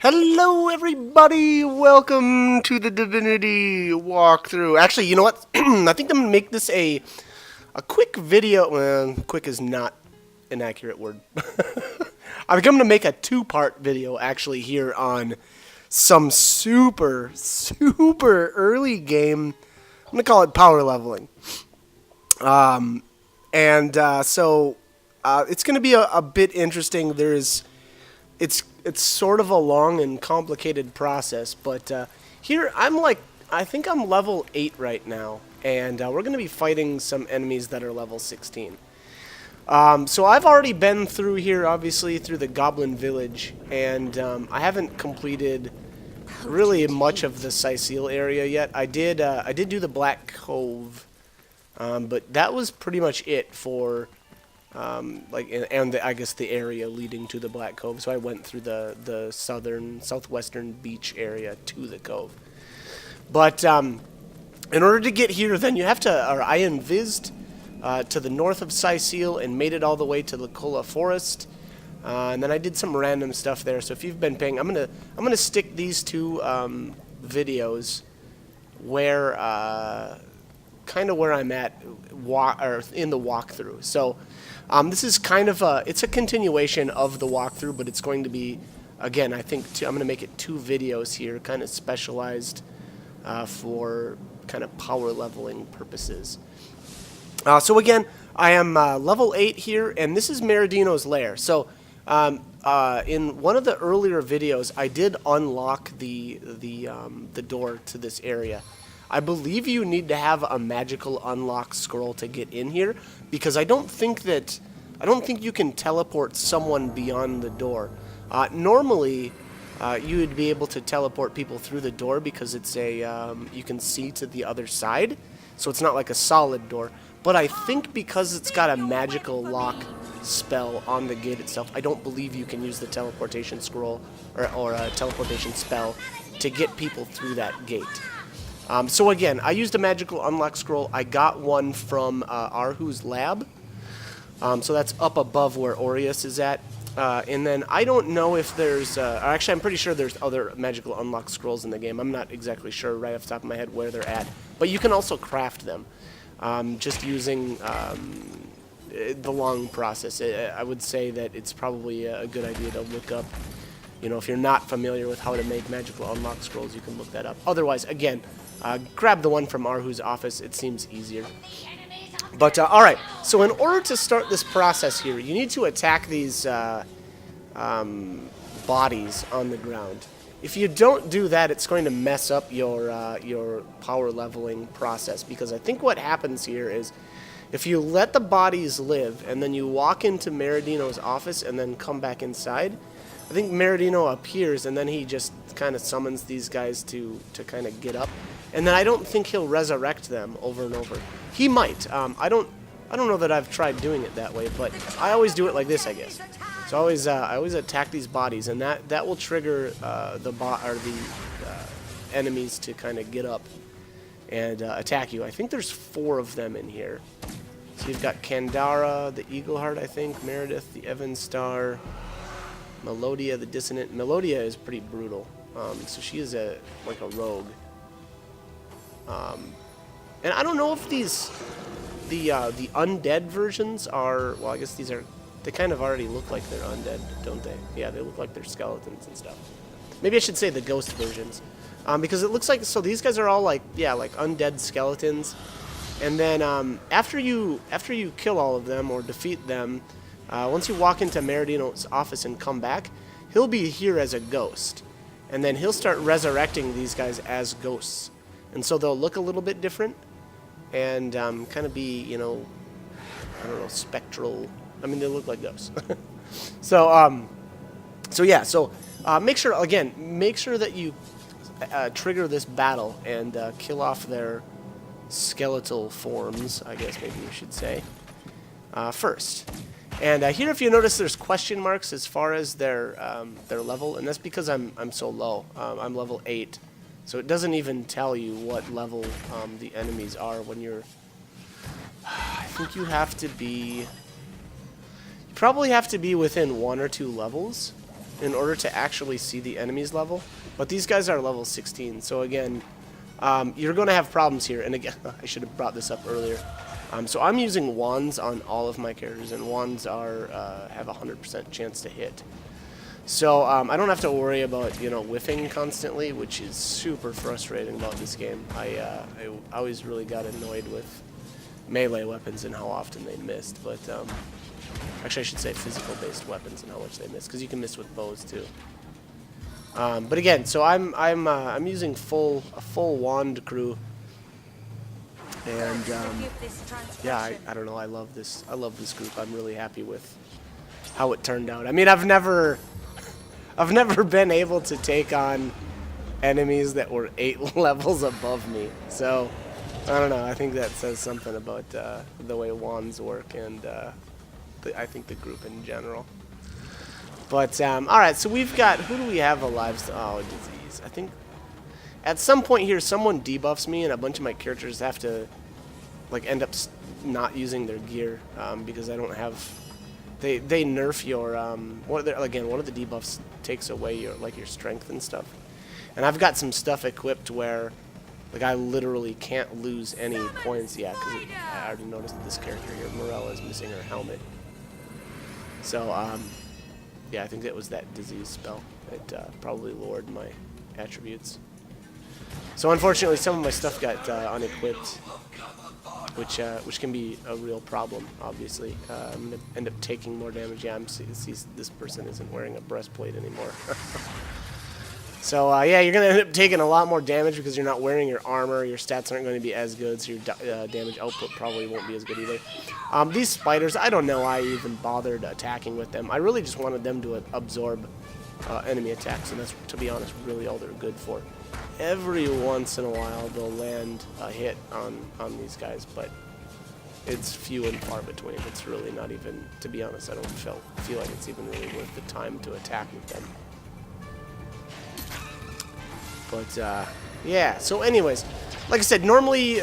Hello everybody, welcome to the Divinity walkthrough. Actually, you know what? I think I'm going to make this a quick video. Well, quick is not an accurate word. I'm going to make a two-part video actually here on some super early game. I'm going to call it power leveling. So it's going to be a bit interesting. It's sort of a long and complicated process, but here I think I'm level 8 right now, and we're going to be fighting some enemies that are level 16. So I've already been through here, obviously, through the Goblin Village, and I haven't completed really much of the Sicile area yet. I did do the Black Cove, but that was pretty much it for... I guess the area leading to the Black Cove. So I went through the southwestern beach area to the cove. But in order to get here, then you have to. Or I invised to the north of Sicile and made it all the way to the Cola Forest, and then I did some random stuff there. So if you've been paying, I'm gonna stick these two videos where kind of where I'm at in the walkthrough. So. This is kind of it's a continuation of the walkthrough, but it's going to be, again, I think I'm going to make it two videos here, kind of specialized for kind of power leveling purposes. So again, I am level 8 here, and this is Maradino's Lair. So in one of the earlier videos, I did unlock the door to this area. I believe you need to have a magical unlock scroll to get in here, because I don't think you can teleport someone beyond the door. Normally, you would be able to teleport people through the door because it's you can see to the other side, so it's not like a solid door. But I think because it's got a magical lock spell on the gate itself, I don't believe you can use the teleportation scroll or a teleportation spell to get people through that gate. So again, I used a magical unlock scroll. I got one from Arhu's lab. So that's up above where Aureus is at. And then I don't know if there's... actually, I'm pretty sure there's other magical unlock scrolls in the game. I'm not exactly sure right off the top of my head where they're at. But you can also craft them just using the long process. I would say that it's probably a good idea to look up. You know, if you're not familiar with how to make magical unlock scrolls, you can look that up. Otherwise, again... grab the one from Arhu's office. It seems easier. But, alright. So in order to start this process here, you need to attack these bodies on the ground. If you don't do that, it's going to mess up your power leveling process. Because I think what happens here is, if you let the bodies live, and then you walk into Maradino's office and then come back inside, I think Maradino appears, and then he just kind of summons these guys to kind of get up. And then I don't think he'll resurrect them over and over. He might. I don't know that I've tried doing it that way, but I always do it like this, I guess. So I always attack these bodies, and that will trigger the enemies to kind of get up and attack you. I think there's 4 of them in here. So you've got Kandara, the Eagleheart, I think, Meredith, the Evan Star, Melodia, the Dissonant. Melodia is pretty brutal. So she is like a rogue. And I don't know if the undead versions are, well, I guess they kind of already look like they're undead, don't they? Yeah, they look like they're skeletons and stuff. Maybe I should say the ghost versions. Because it looks like, so these guys are all like, yeah, like undead skeletons. And then after you kill all of them or defeat them, once you walk into Maradino's office and come back, he'll be here as a ghost. And then he'll start resurrecting these guys as ghosts. And so they'll look a little bit different and kind of be, you know, I don't know, spectral. I mean, they look like ghosts. So yeah, so make sure that you trigger this battle and kill off their skeletal forms, I guess maybe you should say, first. And here, if you notice, there's question marks as far as their level, and that's because I'm so low. I'm level 8. So it doesn't even tell you what level the enemies are when you're... I think you have to be... You probably have to be within 1 or 2 levels in order to actually see the enemy's level. But these guys are level 16, so again, you're going to have problems here. And again, I should have brought this up earlier. So I'm using wands on all of my characters, and wands are have a 100% chance to hit. So I don't have to worry about, you know, whiffing constantly, which is super frustrating about this game. I always really got annoyed with melee weapons and how often they missed. But actually, I should say physical-based weapons and how much they miss, because you can miss with bows too. But again, so I'm using a full wand crew. And yeah, I don't know. I love this group. I'm really happy with how it turned out. I mean, I've never been able to take on enemies that were 8 levels above me. So I don't know. I think that says something about the way wands work, and I think the group in general. But all right. So we've got, who do we have alive? Oh, disease. I think. At some point here, someone debuffs me, and a bunch of my characters have to, like, end up not using their gear because I don't have. They nerf your one of the debuffs takes away your strength and stuff, and I've got some stuff equipped where, like, I literally can't lose any points. Yeah, because I already noticed that this character here, Morella, is missing her helmet. So yeah, I think that was that disease spell. It probably lowered my attributes. So unfortunately, some of my stuff got unequipped, which can be a real problem. Obviously, I'm gonna end up taking more damage. Yeah, this person isn't wearing a breastplate anymore. So yeah, you're gonna end up taking a lot more damage because you're not wearing your armor. Your stats aren't going to be as good, so your damage output probably won't be as good either. These spiders, I don't know why I even bothered attacking with them. I really just wanted them to absorb enemy attacks, and that's, to be honest, really all they're good for. Every once in a while they'll land a hit on these guys, but it's few and far between. It's really not even, to be honest, I don't feel like it's even really worth the time to attack with them. But yeah, so anyways, like I said, normally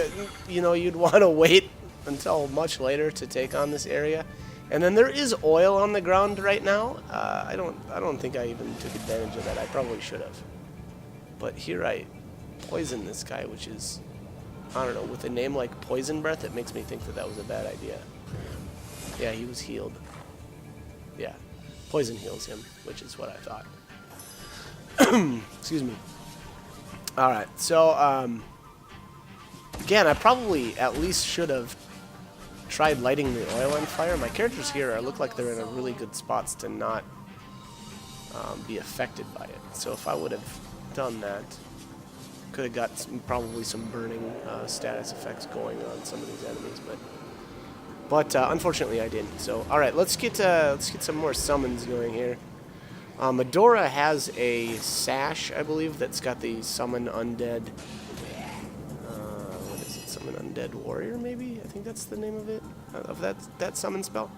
you know, you'd want to wait until much later to take on this area. And then there is oil on the ground right now. I don't think I even took advantage of that. I probably should have. But here I poison this guy, which is, I don't know, with a name like Poison Breath, it makes me think that that was a bad idea. Yeah, he was healed. Yeah, poison heals him, which is what I thought. Excuse me. Alright, so, again, I probably at least should have tried lighting the oil on fire. My characters here look like they're in a really good spots to not be affected by it. So if I would have done that, could have got probably some burning status effects going on some of these enemies, but unfortunately I didn't. So all right, let's get some more summons going here. Medora has a sash, I believe, that's got the summon undead. What is it? Summon undead warrior, maybe? I think that's the name of it, of that summon spell.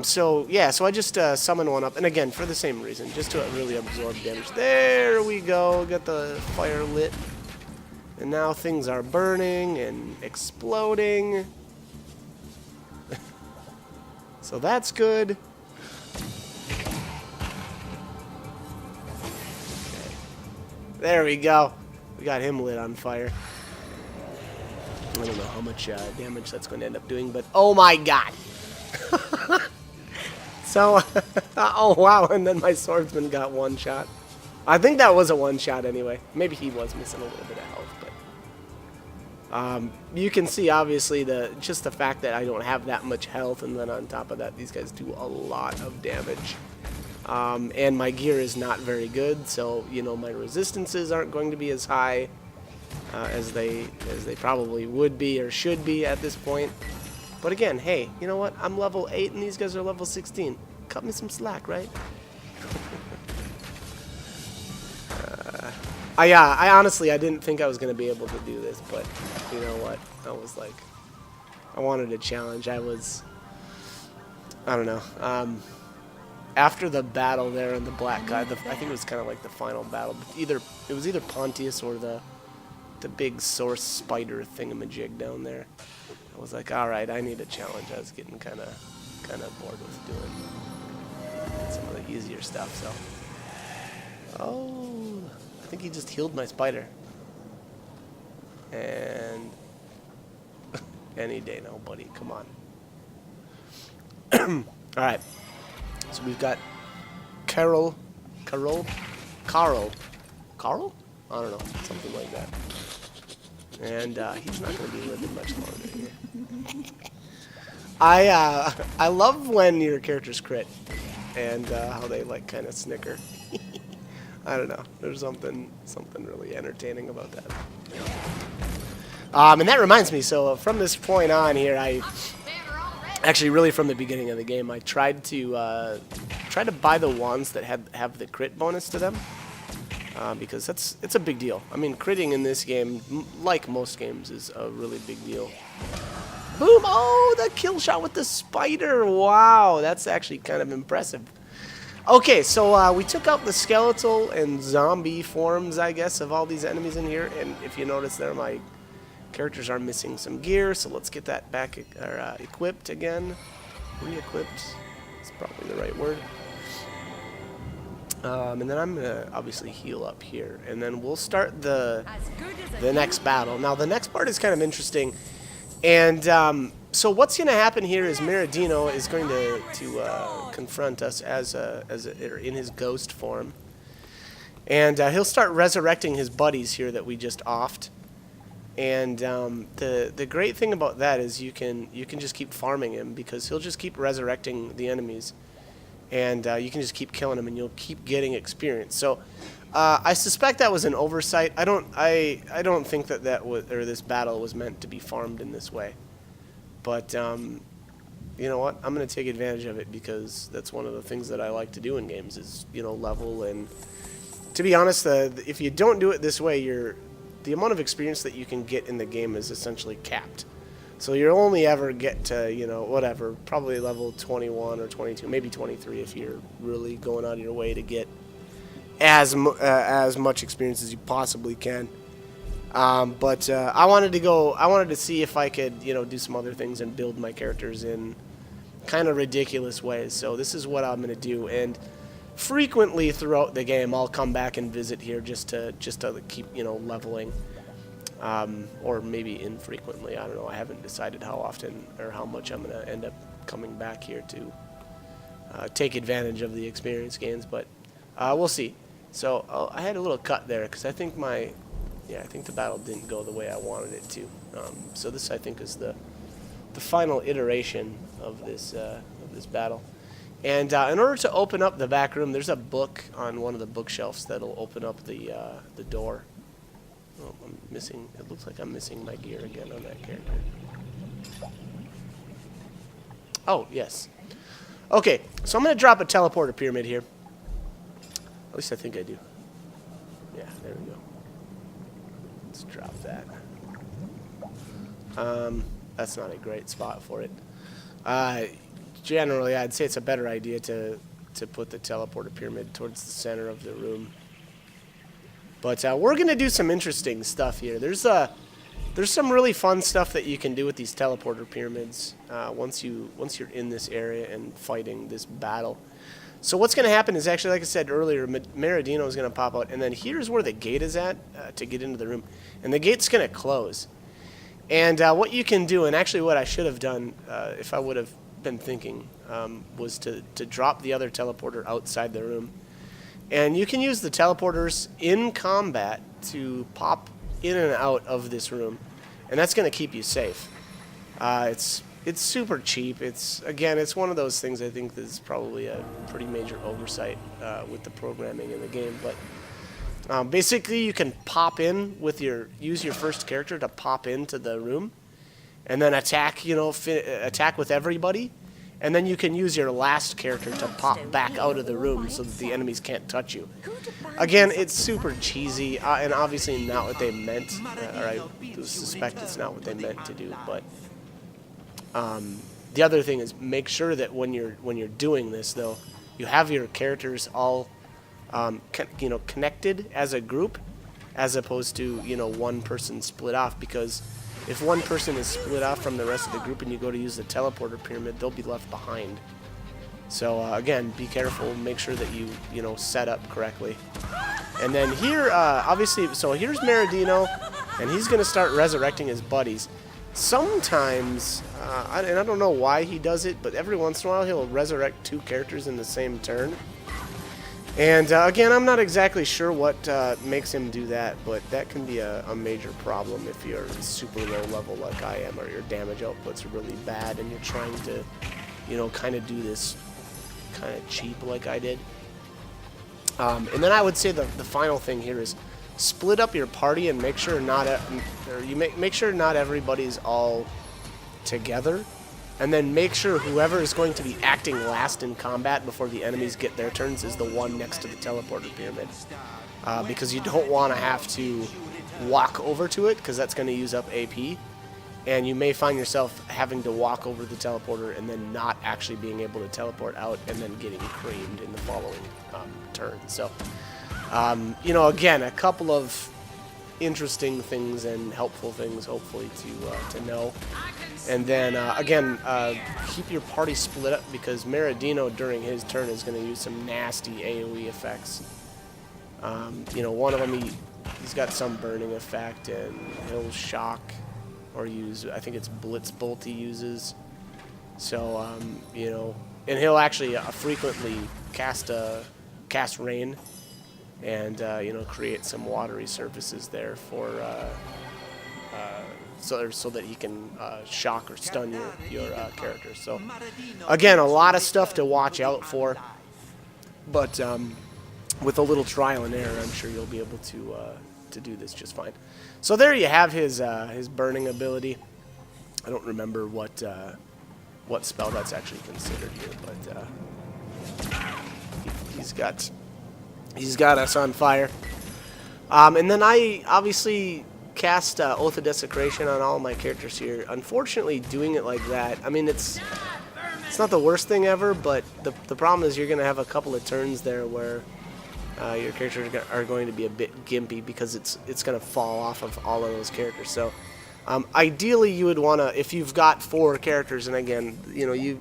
So yeah, so I just summon one up, and again for the same reason, just to really absorb damage. There we go, get the fire lit, and now things are burning and exploding. So that's good. There we go. We got him lit on fire. I don't know how much damage that's going to end up doing, but oh my god. So, oh wow, and then my swordsman got one shot. I think that was a one shot anyway. Maybe he was missing a little bit of health, but you can see obviously just the fact that I don't have that much health, and then on top of that, these guys do a lot of damage. And my gear is not very good, so you know my resistances aren't going to be as high as they probably would be or should be at this point. But again, hey, you know what? I'm level 8 and these guys are level 16. Cut me some slack, right? I honestly didn't think I was going to be able to do this, but you know what? I was like, I wanted a challenge. I don't know. After the battle there and the black guy, I think it was kind of like the final battle. It was either Pontius or the big source spider thingamajig down there. I was like, all right, I need a challenge. I was getting kind of bored with doing. some of the easier stuff. So, oh, I think he just healed my spider. And any day now, buddy. Come on. All right. So we've got Carl? I don't know, something like that. And he's not going to be living much longer here. I love when your characters crit and how they like kind of snicker. I don't know. There's something really entertaining about that. And that reminds me. So from this point on here, actually really from the beginning of the game, I tried to buy the wands that have the crit bonus to them. Because it's a big deal. I mean, critting in this game, like most games, is a really big deal. Boom! Oh, the kill shot with the spider. Wow, that's actually kind of impressive. Okay, so we took out the skeletal and zombie forms, I guess, of all these enemies in here. And if you notice there, my characters are missing some gear. So let's get that back equipped again. Re-equipped is probably the right word. And then I'm going to obviously heal up here. And then we'll start the next battle. Now, the next part is kind of interesting. And so what's going to happen here is Maradino is going to confront us in his ghost form. And he'll start resurrecting his buddies here that we just offed. And the great thing about that is you can just keep farming him because he'll just keep resurrecting the enemies. And you can just keep killing them, and you'll keep getting experience. So I suspect that was an oversight. I don't think that this battle was meant to be farmed in this way. But you know what? I'm going to take advantage of it because that's one of the things that I like to do in games is level. And to be honest, if you don't do it this way, the amount of experience that you can get in the game is essentially capped. So you'll only ever get to, whatever, probably level 21 or 22, maybe 23 if you're really going out of your way to get as much experience as you possibly can. But I wanted to see if I could, do some other things and build my characters in kind of ridiculous ways. So this is what I'm going to do. And frequently throughout the game, I'll come back and visit here just to keep, leveling. Or maybe infrequently. I don't know. I haven't decided how often or how much I'm going to end up coming back here to take advantage of the experience gains, but we'll see. So I had a little cut there because I think I think the battle didn't go the way I wanted it to. So this I think is the final iteration of this battle. And in order to open up the back room, there's a book on one of the bookshelves that'll open up the door. Oh, I'm missing. It looks like I'm missing my gear again on that character. Oh, yes. Okay, so I'm going to drop a teleporter pyramid here. At least I think I do. Yeah, there we go. Let's drop that. That's not a great spot for it. Generally, I'd say it's a better idea to put the teleporter pyramid towards the center of the room. But we're going to do some interesting stuff here. There's some really fun stuff that you can do with these teleporter pyramids once you're in this area and fighting this battle. So what's going to happen is actually, like I said earlier, Maradino is going to pop out, and then here's where the gate is at to get into the room. And the gate's going to close. And what you can do, and actually what I should have done if I would have been thinking, was to drop the other teleporter outside the room. And you can use the teleporters in combat to pop in and out of this room, and that's going to keep you safe. It's super cheap. It's one of those things I think that's probably a pretty major oversight with the programming in the game. But basically, you can pop in use your first character to pop into the room, and then attack. Attack with everybody. And then you can use your last character to pop back out of the room so that the enemies can't touch you. Again, it's super cheesy, and obviously not what they meant, or I suspect it's not what they meant to do. But the other thing is make sure that when you're doing this, though, you have your characters all connected as a group, as opposed to one person split off, because if one person is split off from the rest of the group and you go to use the teleporter pyramid, they'll be left behind. So again, be careful. Make sure that you know, set up correctly. And then here, obviously, so here's Maradino, and he's going to start resurrecting his buddies. Sometimes, and I don't know why he does it, but every once in a while he'll resurrect 2 characters in the same turn. And again, I'm not exactly sure what makes him do that, but that can be a major problem if you're super low level like I am, or your damage output's really bad and you're trying to, you know, kind of do this kind of cheap like I did. And then I would say the final thing here is split up your party and make sure make sure not everybody's all together, and then make sure whoever is going to be acting last in combat before the enemies get their turns is the one next to the teleporter pyramid, because you don't want to have to walk over to it, because that's going to use up AP, and you may find yourself having to walk over the teleporter and then not actually being able to teleport out and then getting creamed in the following turn. So you know, again, a couple of interesting things and helpful things, hopefully, to know. And then, again, keep your party split up, because Maradino, during his turn, is going to use some nasty AoE effects. You know, one of them, he's got some burning effect, and he'll shock or use, I think it's Blitz Bolt he uses. So, you know, and he'll actually frequently cast rain, and you know, create some watery surfaces there for so that he can shock or stun your character. So again, a lot of stuff to watch out for, but with a little trial and error, I'm sure you'll be able to do this just fine. So there you have his burning ability. I don't remember what spell that's actually considered here, but he's got us on fire. And then I obviously cast Oath of Desecration on all of my characters here. Unfortunately, doing it like that, I mean, it's not the worst thing ever, but the problem is you're going to have a couple of turns there where your characters are going to be a bit gimpy, because it's going to fall off of all of those characters. So ideally, you would want to, if you've got 4 characters, and again, you know, you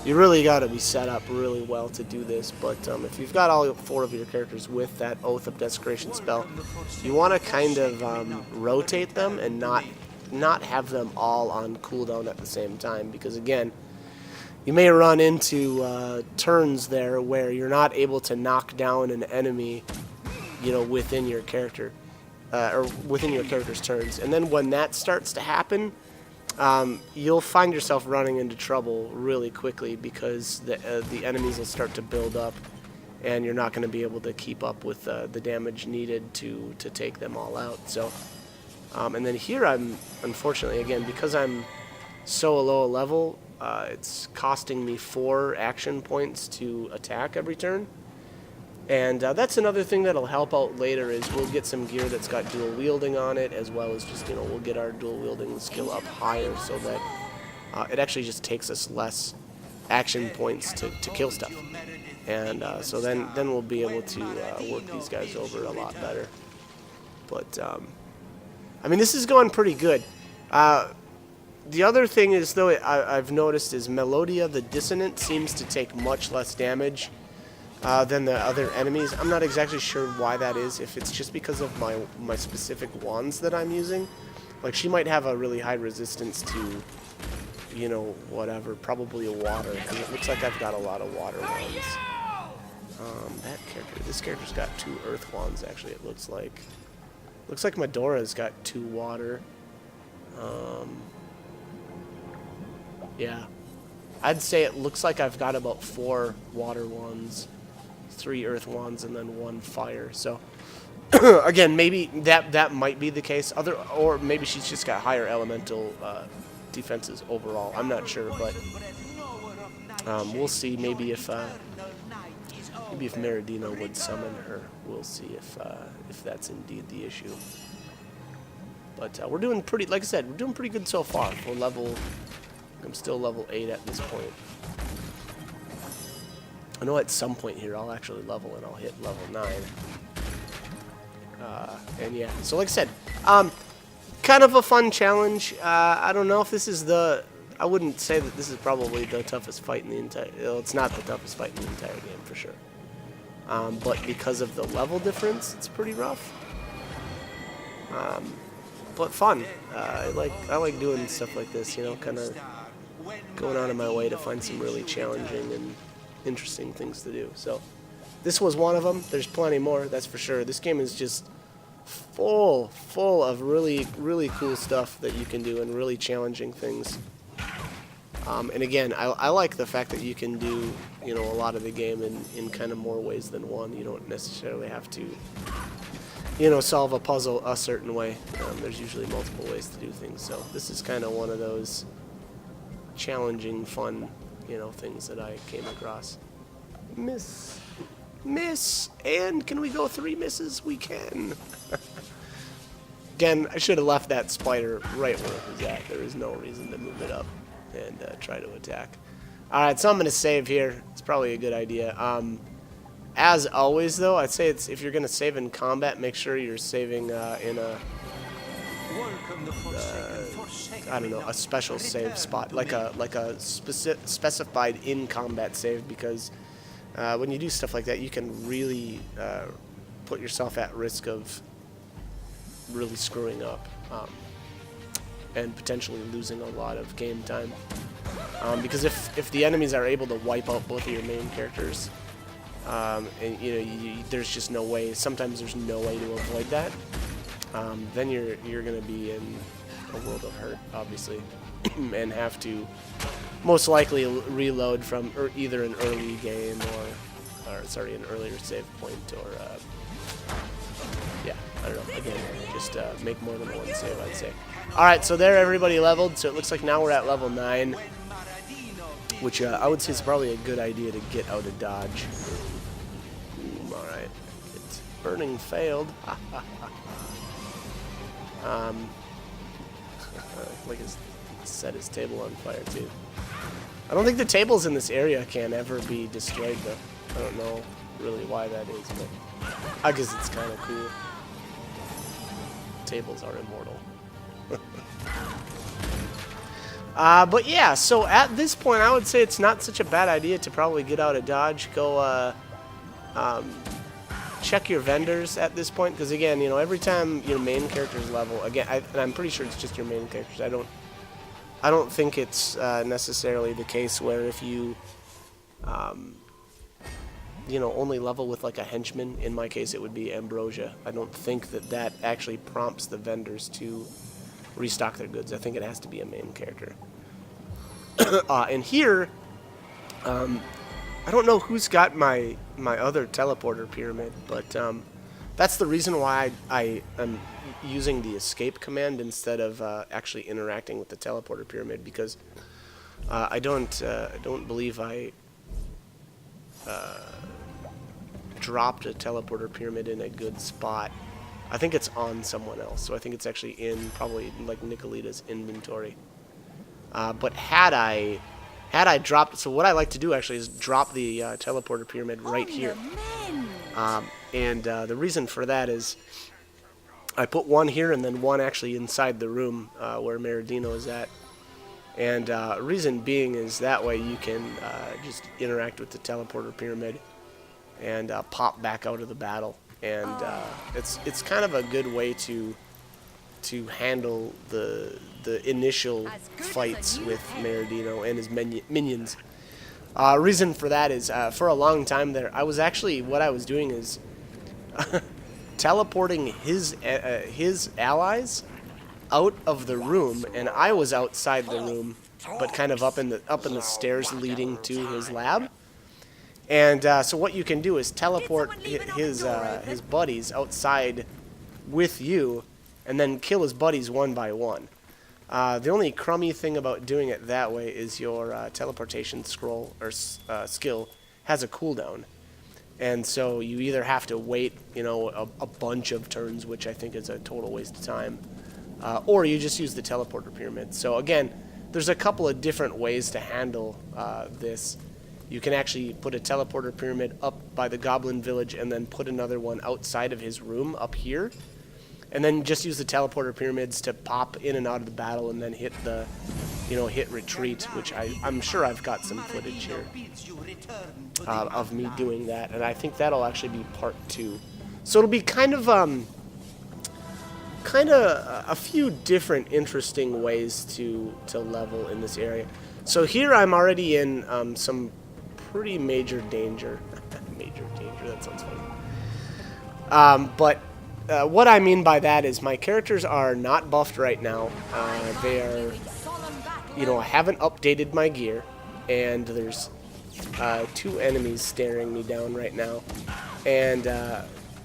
really got to be set up really well to do this, but if you've got all 4 of your characters with that Oath of Desecration spell, you want to kind of rotate them and not have them all on cooldown at the same time, because again, you may run into turns there where you're not able to knock down an enemy, you know, within your character, or within your character's turns, and then when that starts to happen, you'll find yourself running into trouble really quickly, because the enemies will start to build up, and you're not going to be able to keep up with the damage needed to take them all out. So, and then here I'm, unfortunately, again, because I'm so low level, it's costing me 4 action points to attack every turn. And that's another thing that'll help out later, is we'll get some gear that's got dual wielding on it, as well as just, you know, we'll get our dual wielding skill up higher, so that it actually just takes us less action points to kill stuff. And so then we'll be able to work these guys over a lot better. But I mean, this is going pretty good. The other thing is, though, I've noticed is Melodia the Dissonant seems to take much less damage than the other enemies. I'm not exactly sure why that is, if it's just because of my specific wands that I'm using. Like, she might have a really high resistance to, you know, whatever, probably a water, and it looks like I've got a lot of water wands. This character's got 2 earth wands, actually, it looks like. Looks like Medora's got 2 water. Yeah. I'd say it looks like I've got about 4 water wands, 3 earth wands, and then 1 fire. So, again, maybe that might be the case. Or maybe she's just got higher elemental defenses overall. I'm not sure, but we'll see. Maybe if Maradino would summon her, we'll see if that's indeed the issue. But we're doing pretty, like I said, we're doing pretty good so far. I'm still level 8 at this point. I know at some point here I'll actually level and I'll hit level 9. And yeah, so like I said, kind of a fun challenge. I don't know if this is I wouldn't say that this is probably the toughest fight in the entire... Well, it's not the toughest fight in the entire game, for sure. But because of the level difference, it's pretty rough. But fun. I like doing stuff like this, you know, kind of going out of my way to find some really challenging and interesting things to do. So this was one of them. There's plenty more, that's for sure. This game is just full of really, really cool stuff that you can do and really challenging things. And again, I like the fact that you can do, you know, a lot of the game in kind of more ways than one. You don't necessarily have to, you know, solve a puzzle a certain way. There's usually multiple ways to do things. So this is kind of one of those challenging, fun, you know, things that I came across. Miss, and can we go 3 misses? We can. Again, I should have left that spider right where it was at. There is no reason to move it up and try to attack. Alright, so I'm going to save here. It's probably a good idea. As always, though, I'd say it's if you're going to save in combat, make sure you're saving in a... I don't know, a special save spot, like a specified in-combat save, because when you do stuff like that, you can really put yourself at risk of really screwing up and potentially losing a lot of game time. Because if the enemies are able to wipe out both of your main characters, and you know there's just no way. Sometimes there's no way to avoid that. Then you're gonna be in a world of hurt, obviously, and have to most likely reload from either an early game or sorry, an earlier save point, or yeah, I don't know. Again, just make more than one save, I'd say. All right, so there, everybody leveled. So it looks like now we're at level 9, which I would say is probably a good idea to get out of dodge. All right, it's burning failed. Like his set his table on fire too. I don't think the tables in this area can ever be destroyed though. I don't know really why that is, but I guess it's kind of cool. Tables are immortal. But yeah, so at this point I would say it's not such a bad idea to probably get out of dodge. Go check your vendors at this point, because again, you know, every time your main character's level, again, and I'm pretty sure it's just your main characters. I don't think it's necessarily the case where if you you know, only level with like a henchman. In my case, it would be Ambrosia. I don't think that actually prompts the vendors to restock their goods. I think it has to be a main character. And here, I don't know who's got my other teleporter pyramid, but that's the reason why I am using the escape command instead of actually interacting with the teleporter pyramid, because I don't believe I dropped a teleporter pyramid in a good spot. I think it's on someone else, so I think it's actually in probably like Nicolita's inventory. But had I dropped, so what I like to do actually is drop the teleporter pyramid right here. And the reason for that is I put one here and then one actually inside the room where Maradino is at. And reason being is that way you can just interact with the teleporter pyramid and pop back out of the battle. And it's kind of a good way to handle the initial fights with Maradino and his minions. Reason for that is for a long time there, what I was doing is teleporting his allies out of the room, and I was outside the room, but kind of up in the stairs leading to his lab. And so what you can do is teleport his buddies outside with you, and then kill his buddies one by one. The only crummy thing about doing it that way is your teleportation scroll or skill has a cooldown, and so you either have to wait, you know, a bunch of turns, which I think is a total waste of time, or you just use the teleporter pyramid. So again, there's a couple of different ways to handle this. You can actually put a teleporter pyramid up by the goblin village and then put another one outside of his room up here. And then just use the teleporter pyramids to pop in and out of the battle and then hit the you know, hit retreat, which I'm sure I've got some footage here of me doing that, and I think that'll actually be part 2. So it'll be kind of a few different interesting ways to level in this area. So here I'm already in some pretty major danger. Major danger, that sounds funny. But what I mean by that is my characters are not buffed right now. They are, you know, I haven't updated my gear, and there's 2 enemies staring me down right now, and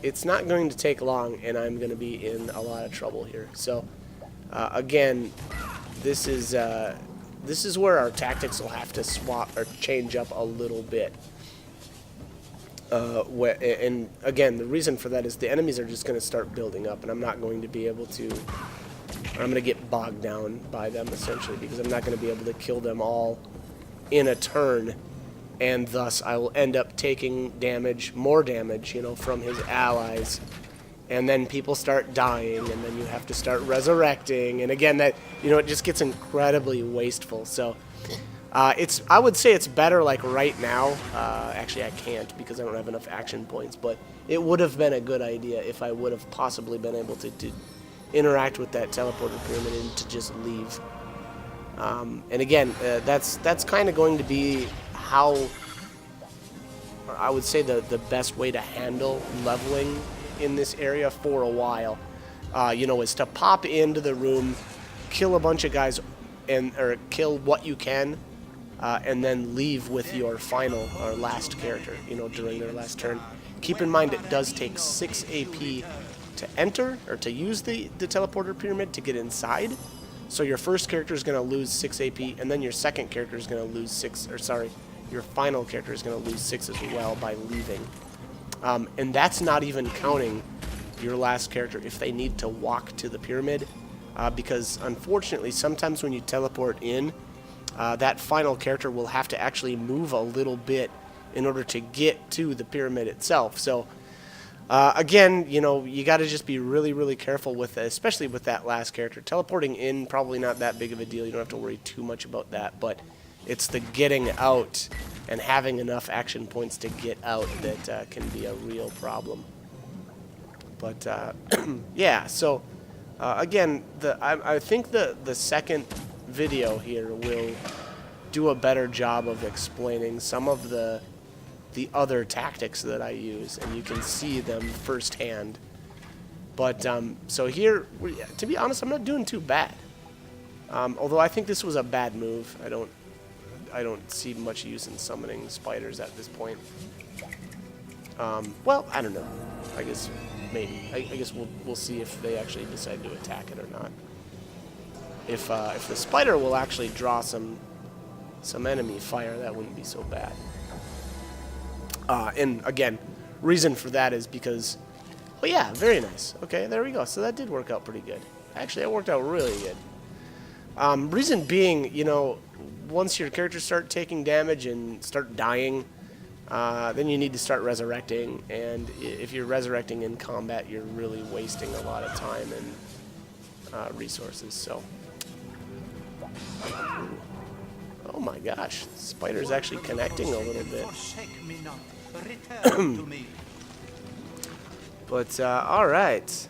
it's not going to take long, and I'm going to be in a lot of trouble here. So again, this is where our tactics will have to swap or change up a little bit. And again, the reason for that is the enemies are just going to start building up, and I'm not going to be able to, or I'm going to get bogged down by them essentially, because I'm not going to be able to kill them all in a turn, and thus I will end up taking damage, more damage, you know, from his allies, and then people start dying, and then you have to start resurrecting, and again, that, you know, it just gets incredibly wasteful. So I would say it's better like right now. Actually, I can't because I don't have enough action points, but it would have been a good idea if I would have possibly been able to interact with that teleporter pyramid and to just leave. And again, that's kind of going to be how, or I would say the best way to handle leveling in this area for a while, you know, is to pop into the room, kill a bunch of guys, or kill what you can, and then leave with your final or last character, you know, during their last turn. Keep in mind it does take 6 AP to enter, or to use the teleporter pyramid to get inside. So your first character is going to lose 6 AP, and then your second character is going to lose 6, or sorry, your final character is going to lose 6 as well by leaving. And that's not even counting your last character if they need to walk to the pyramid, because unfortunately sometimes when you teleport in, that final character will have to actually move a little bit in order to get to the pyramid itself. So again, you know, you got to just be really, really careful with it, especially with that last character. Teleporting in, probably not that big of a deal. You don't have to worry too much about that, but it's the getting out and having enough action points to get out that can be a real problem. But yeah, so again, I think the second video here will do a better job of explaining some of the other tactics that I use, and you can see them firsthand. But so here, to be honest, I'm not doing too bad. Although I think this was a bad move. I don't see much use in summoning spiders at this point. Well, I don't know. I guess maybe. I guess we'll see if they actually decide to attack it or not. If the spider will actually draw some enemy fire, that wouldn't be so bad. And again, reason for that is because, well, yeah, very nice. Okay, there we go. So that did work out pretty good. Actually, it worked out really good. Reason being, you know, once your characters start taking damage and start dying, then you need to start resurrecting. And if you're resurrecting in combat, you're really wasting a lot of time and resources. So, oh my gosh, the spider's actually connecting a little bit. But all right,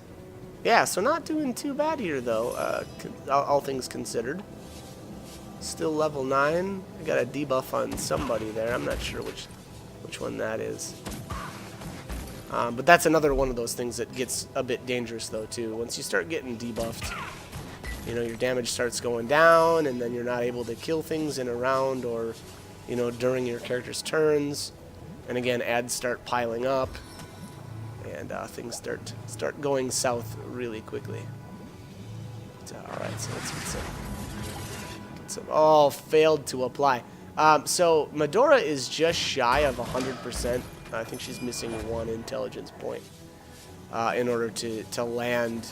yeah. So not doing too bad here though. All things considered. Still level 9. I got a debuff on somebody there. I'm not sure which one that is. But that's another one of those things that gets a bit dangerous though too. Once you start getting debuffed, you know, your damage starts going down, and then you're not able to kill things in a round or, you know, during your character's turns. And again, ads start piling up, and things start going south really quickly. But, all right, so let's get some. Oh, failed to apply. So Medora is just shy of 100%. I think she's missing 1 intelligence point in order to land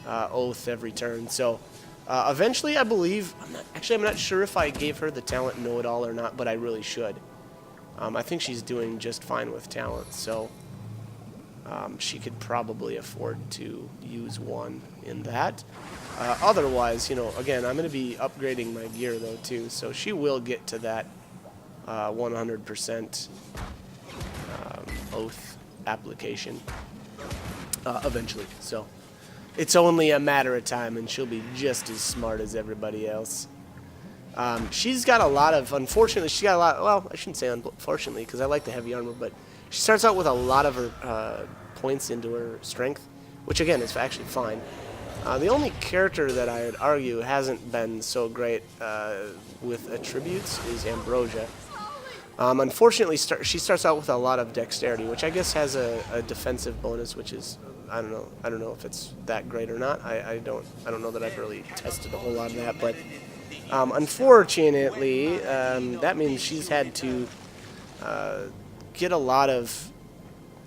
Oath every turn. So eventually, I believe, I'm not sure if I gave her the talent Know-It-All or not, but I really should. I think she's doing just fine with talent. So she could probably afford to use one in that. Otherwise, you know, again, I'm going to be upgrading my gear though too, so she will get to that 100% oath application eventually. So it's only a matter of time, and she'll be just as smart as everybody else. She's got a lot of, unfortunately, she's got a lot, well, I shouldn't say unfortunately, because I like the heavy armor, but she starts out with a lot of her points into her strength, which again is actually fine. The only character that I would argue hasn't been so great with attributes is Ambrosia. Unfortunately, she starts out with a lot of dexterity, which I guess has a defensive bonus, which is, I don't know if it's that great or not. I don't know that I've really tested a whole lot of that, but unfortunately, that means she's had to get a lot of,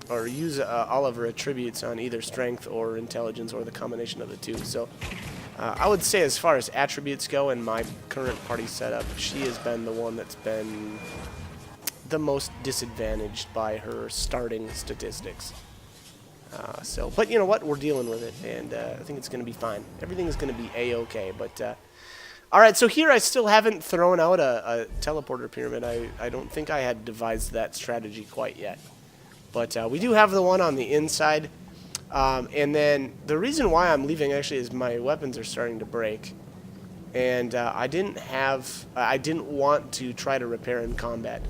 or use all of her attributes on either strength or intelligence, or the combination of the two. So I would say, as far as attributes go in my current party setup, she has been the one that's been the most disadvantaged by her starting statistics. But you know what? We're dealing with it, and I think it's going to be fine. Everything is going to be a-okay. But all right, so here I still haven't thrown out a teleporter pyramid. I don't think I had devised that strategy quite yet. But we do have the one on the inside. And then the reason why I'm leaving actually is my weapons are starting to break. And I didn't want to try to repair in combat.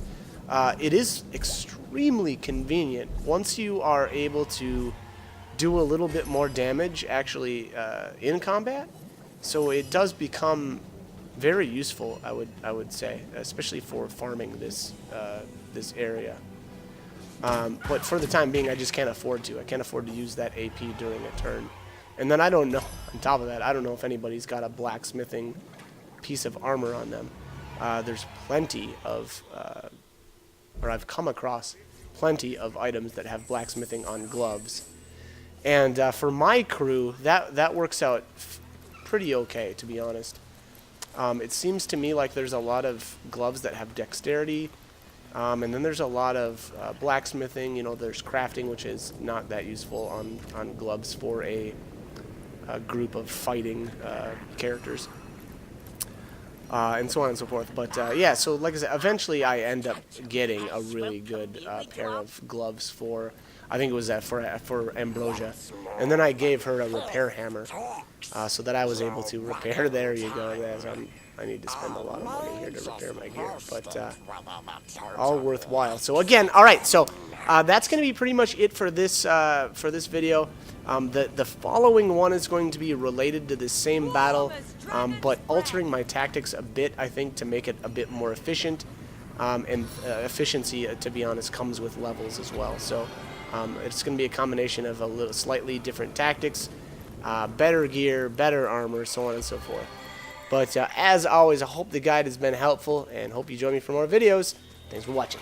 It is extremely convenient once you are able to do a little bit more damage actually in combat. So it does become very useful, I would say, especially for farming this area. But for the time being, I just can't afford to. I can't afford to use that AP during a turn. And then I don't know, on top of that, I don't know if anybody's got a blacksmithing piece of armor on them. There's plenty of, or I've come across plenty of items that have blacksmithing on gloves. And for my crew, that works out pretty okay, to be honest. It seems to me like there's a lot of gloves that have dexterity. And then there's a lot of blacksmithing. You know, there's crafting, which is not that useful on gloves for a group of fighting characters, and so on and so forth. But yeah, so like I said, eventually I end up getting a really good pair of gloves for, I think it was for Ambrosia, and then I gave her a repair hammer, so that I was able to repair. There you go. I need to spend a lot of money here to repair my gear, but all worthwhile. So again, all right. So that's going to be pretty much it for this video. The following one is going to be related to the same battle, but altering my tactics a bit, I think, to make it a bit more efficient. And efficiency, to be honest, comes with levels as well. So it's going to be a combination of slightly different tactics, better gear, better armor, so on and so forth. But as always, I hope the guide has been helpful, and hope you join me for more videos. Thanks for watching.